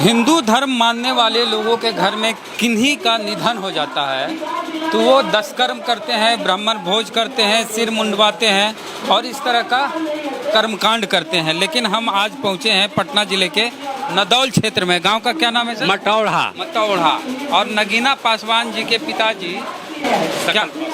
हिंदू धर्म मानने वाले लोगों के घर में किन्हीं का निधन हो जाता है तो वो 10 कर्म करते हैं, ब्राह्मण भोज करते हैं, सिर मुंडवाते हैं और इस तरह का कर्मकांड करते हैं। लेकिन हम आज पहुंचे हैं पटना जिले के नदौल क्षेत्र में। गांव का क्या नाम है सर? मतौढ़ा। और नगीना पासवान जी के पिताजी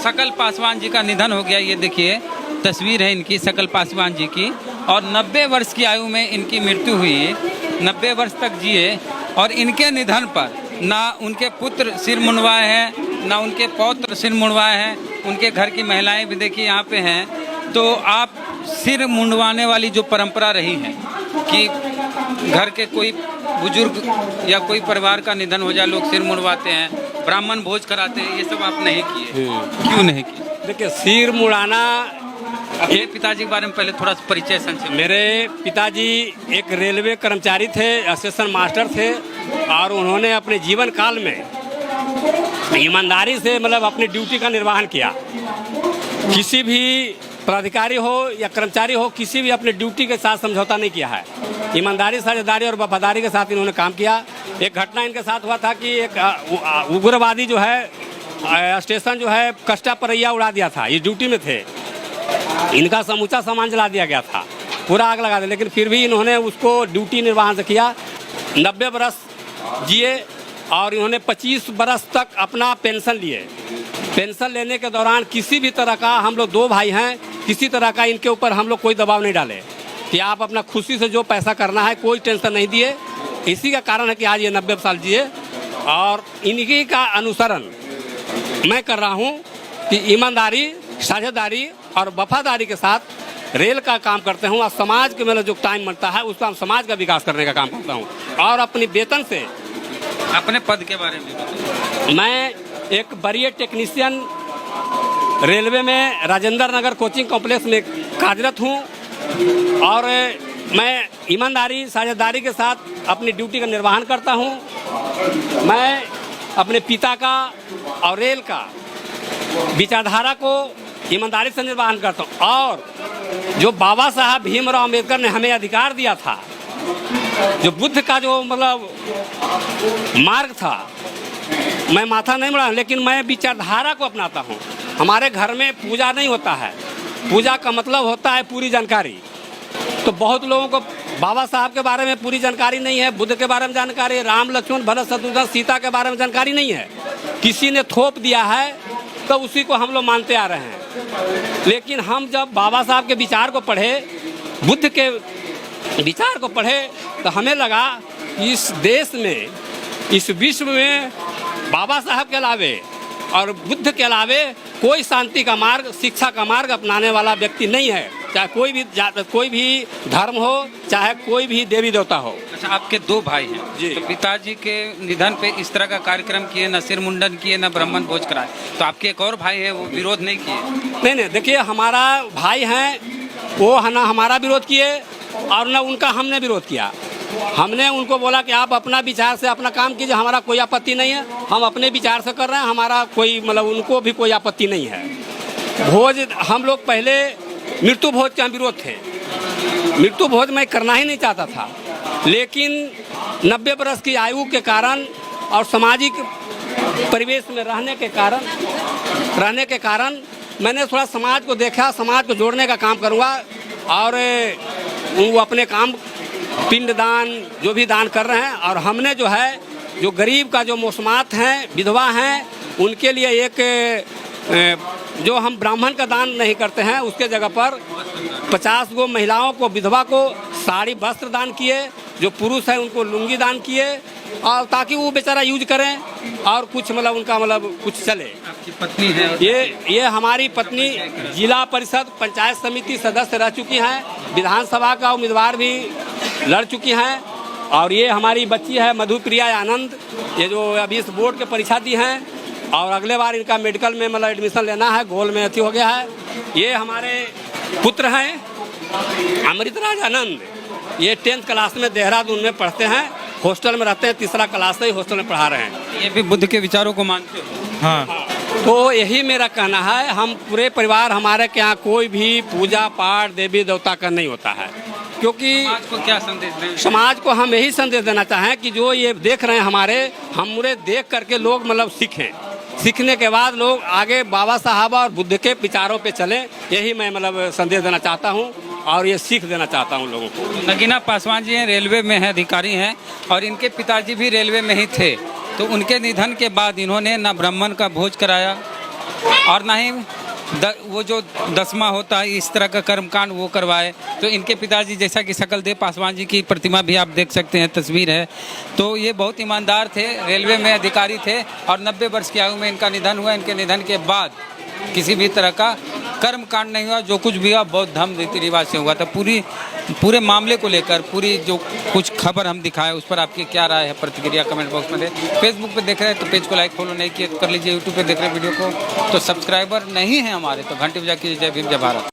सकल पासवान जी का निधन हो गया। ये देखिए तस्वीर है इनकी, सकल पासवान जी की, और 90 वर्ष की आयु में इनकी मृत्यु हुई। 90 वर्ष तक जिए और इनके निधन पर ना उनके पुत्र सिर मुंडवाए हैं, ना उनके पौत्र सिर मुंडवाए हैं। उनके घर की महिलाएं भी देखिए यहाँ पे हैं। तो आप सिर मुंडवाने वाली जो परंपरा रही है कि घर के कोई बुजुर्ग या कोई परिवार का निधन हो जाए, लोग सिर मुंडवाते हैं, ब्राह्मण भोज कराते हैं, ये सब आप नहीं किए, क्यों नहीं किए? देखिए, सिर मुड़ाना, अपने पिताजी के बारे में पहले थोड़ा परिचय संक्षेप। मेरे पिताजी एक रेलवे कर्मचारी थे, स्टेशन मास्टर थे, और उन्होंने अपने जीवन काल में ईमानदारी से अपनी ड्यूटी का निर्वहन किया। किसी भी पदाधिकारी हो या कर्मचारी हो, किसी भी अपने ड्यूटी के साथ समझौता नहीं किया है। ईमानदारी, साझेदारी और वफादारी के साथ इन्होंने काम किया। एक घटना इनके साथ हुआ था कि एक उग्रवादी जो है स्टेशन जो है कष्टा परैया उड़ा दिया था। ये ड्यूटी में थे, इनका समूचा सामान जला दिया गया था, पूरा आग लगा दिया, लेकिन फिर भी इन्होंने उसको ड्यूटी निर्वहन से किया। 90 बरस जिए और इन्होंने 25 बरस तक अपना पेंशन लिए। पेंशन लेने के दौरान किसी भी तरह का, हम लोग 2 भाई हैं, किसी तरह का इनके ऊपर हम लोग कोई दबाव नहीं डाले कि आप अपना खुशी से जो पैसा करना है, कोई टेंशन नहीं दिए। इसी का कारण है कि आज ये 90 साल जिए। और इन्हीं का अनुसरण मैं कर रहा हूँ कि ईमानदारी, साझेदारी और वफादारी के साथ रेल का काम करते हूँ। और समाज के जो टाइम मिलता है उसका हम समाज का विकास करने का काम करता हूँ। और अपनी वेतन से, अपने पद के बारे में बताइए। मैं एक वरीय टेक्नीशियन रेलवे में राजेंद्र नगर कोचिंग कॉम्प्लेक्स में कार्यरत हूँ। और मैं ईमानदारी, साझेदारी के साथ अपनी ड्यूटी का निर्वहन करता हूँ। मैं अपने पिता का और रेल का विचारधारा को ईमानदारी से निर्वहन करता हूँ। और जो बाबा साहब भीमराव अम्बेडकर ने हमें अधिकार दिया था, जो बुद्ध का जो मार्ग था, मैं माथा नहीं मुड़ा, लेकिन मैं विचारधारा को अपनाता हूँ। हमारे घर में पूजा नहीं होता है, पूजा का मतलब होता है पूरी जानकारी। तो बहुत लोगों को बाबा साहब के बारे में पूरी जानकारी नहीं है, बुद्ध के बारे में जानकारी, राम लक्ष्मण भरत शत्रुघ्न सीता के बारे में जानकारी नहीं है। किसी ने थोप दिया है तो उसी को हम लोग मानते आ रहे हैं। लेकिन हम जब बाबा साहब के विचार को पढ़े, बुद्ध के विचार को पढ़े, तो हमें लगा इस देश में, इस विश्व में बाबा साहब के अलावे और बुद्ध के अलावे कोई शांति का मार्ग, शिक्षा का मार्ग अपनाने वाला व्यक्ति नहीं है। चाहे कोई भी धर्म हो, चाहे कोई भी देवी देवता हो। अच्छा, आपके 2 भाई हैं जी। तो पिताजी के निधन पे इस तरह का कार्यक्रम किए, न सिर मुंडन किए, न ब्राह्मण भोज कराए, तो आपके एक और भाई है, वो विरोध नहीं किए? नहीं, देखिए, हमारा भाई हैं, वो है ना हमारा विरोध किए और न उनका हमने विरोध किया। हमने उनको बोला कि आप अपना विचार से अपना काम कीजिए, हमारा कोई आपत्ति नहीं है, हम अपने विचार से कर रहे हैं, हमारा कोई उनको भी कोई आपत्ति नहीं है। भोज, हम लोग पहले मृत्यु भोज के विरोध थे। मृत्यु भोज मैं करना ही नहीं चाहता था, लेकिन 90 बरस की आयु के कारण और सामाजिक परिवेश में रहने के कारण मैंने थोड़ा समाज को देखा, समाज को जोड़ने का काम करूँगा। और वो अपने काम, पिंडदान जो भी दान कर रहे हैं, और हमने जो है, जो गरीब का जो मौसमात हैं, विधवा हैं, उनके लिए एक जो हम ब्राह्मण का दान नहीं करते हैं, उसके जगह पर 50 गो महिलाओं को, विधवा को साड़ी वस्त्र दान किए, जो पुरुष हैं उनको लुंगी दान किए, और ताकि वो बेचारा यूज करें और कुछ उनका कुछ चले। आपकी पत्नी है? ये हमारी पत्नी जिला परिषद पंचायत समिति सदस्य रह चुकी हैं, विधानसभा का उम्मीदवार भी लड़ चुकी हैं। और ये हमारी बच्ची है मधुप्रिया आनंद, ये जो अभी इस बोर्ड की परीक्षा दी हैं और अगले बार इनका मेडिकल में एडमिशन लेना है, गोल में अथी हो गया है। ये हमारे पुत्र हैं अमृतराज आनंद, ये 10th क्लास में देहरादून में पढ़ते हैं, हॉस्टल में रहते हैं, 3रा क्लास से ही हॉस्टल में पढ़ा रहे हैं। ये भी बुद्ध के विचारों को मानते हो? हाँ। तो यही मेरा कहना है, हम पूरे परिवार, हमारे के यहाँ कोई भी पूजा पाठ देवी देवता का नहीं होता है। क्योंकि समाज को क्या संदेश दें? समाज को हम यही संदेश देना चाहें कि जो ये देख रहे हैं हमरे देख करके लोग मतलब सीखें, सीखने के बाद लोग आगे बाबा साहब और बुद्ध के विचारों पे चलें, यही मैं मतलब संदेश देना चाहता हूँ और ये सीख देना चाहता हूँ लोगों को। नगीना पासवान जी हैं, रेलवे में हैं, अधिकारी हैं, और इनके पिताजी भी रेलवे में ही थे। तो उनके निधन के बाद इन्होंने ना ब्राह्मण का भोज कराया और ना ही वो जो 10वां होता है इस तरह का कर्मकांड वो करवाए। तो इनके पिताजी, जैसा कि सकलदेव पासवान जी की प्रतिमा भी आप देख सकते हैं, तस्वीर है, तो ये बहुत ईमानदार थे, रेलवे में अधिकारी थे और 90 वर्ष की आयु में इनका निधन हुआ। इनके निधन के बाद किसी भी तरह का कर्म कांड नहीं हुआ, जो कुछ भी हुआ बहुत धर्म रीति रिवाज से हुआ था। पूरे मामले को लेकर पूरी जो कुछ खबर हम दिखाए उस पर आपकी क्या राय है, प्रतिक्रिया कमेंट बॉक्स में दे। फेसबुक पे देख रहे हैं तो पेज को लाइक फॉलो नहीं किए तो कर लीजिए, यूट्यूब पे देख रहे हैं वीडियो को तो सब्सक्राइबर नहीं है हमारे तो घंटी बजा कीजिए। जय भीम, जय भारत।